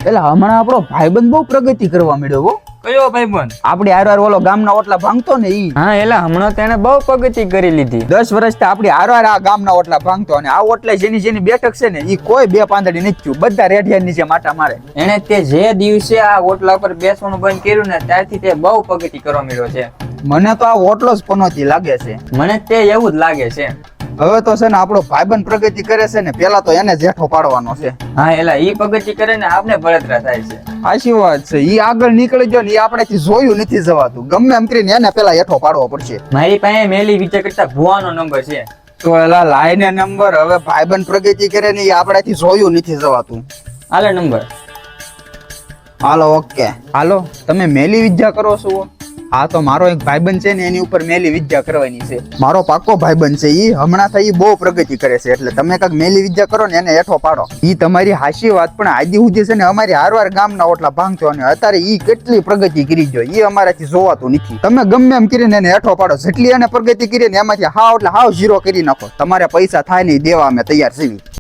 એટલે હમણાં આપણો ભાઈબંધ બહુ પ્રગતિ કરવા મળ્યો હો. કયો ભાઈબંધ? આપડી હારવાર ઓલો ગામના ઓટલા ભાંગતો ને ઈ. હા એલા હમણાં તેને બહુ પ્રગતિ કરી લીધી. 10 વર્ષથી આપડી હારવાર આ ગામના ઓટલા ભાંગતો અને આ ઓટલા જેની બેઠક છે ને ઈ કોઈ બે પાંદડી નથી થયું. બધા રેઢિયા નીચે માટા મારે. એને તે જે દિવસે આ ઓટલા પર બેસવાનું બંધ કર્યું ને ત્યારથી તે બહુ પ્રગતિ કરવા મળ્યો છે. મને તો આ ઓટલો જ પનોતી લાગે છે. મને તે એવું જ લાગે છે. હવે તો છે ને આપણો ભાઈબંધ પ્રગતિ કરે છે ને પેલા તો એને જેઠો પાડવાનો છે. હા એલા ઈ પ્રગતિ કરે ને આપણે બળતરા થાય છે. સાચી વાત છે. ઈ આગળ નીકળી ગયો ને ઈ આપણેથી જોયું નથી જવાતું. ગમે એમ કરીને એને પેલા હેઠો પાડવો પડશે. મારી પાસે મેલી વિચાર કરતા ભુવાનો નંબર છે. તો એલા લાઈને નંબર. હવે ભાઈબંધ પ્રગતિ કરે ને ઈ આપણાથી જોયું નથી જવાતું. આલે નંબર. Hello okay. હાલો તમે મેલી વિદ્યા કરો છો? હા તો મારો એક ભાઈબંધ છે ને એની ઉપર મેલી વિદ્યા કરવાની છે. મારો પાક્કો ભાઈબંધ છે. ઈ હમણાં થઈ બહુ પ્રગતિ કરે છે એટલે તમે કાંઈક મેલી વિદ્યા કરો ને એને હેઠો પાડો. ઈ તમારી હાચી વાત પણ આજી સુધી છે ને અમારી હારવાર ગામના ઓટલા ભાંગતો અને અત્યારે ઈ કેટલી પ્રગતિ કરી જો ઈ અમારાથી જોવાતું નથી. તમે ગમે એમ કરીને એને હેઠો પાડો. જેટલી એને પ્રગતિ કરી ને એમાંથી હાવ એટલે હાવ ઝીરો કરી નાખો. તમારે પૈસા થાય ને દેવા અમે તૈયાર છીએ.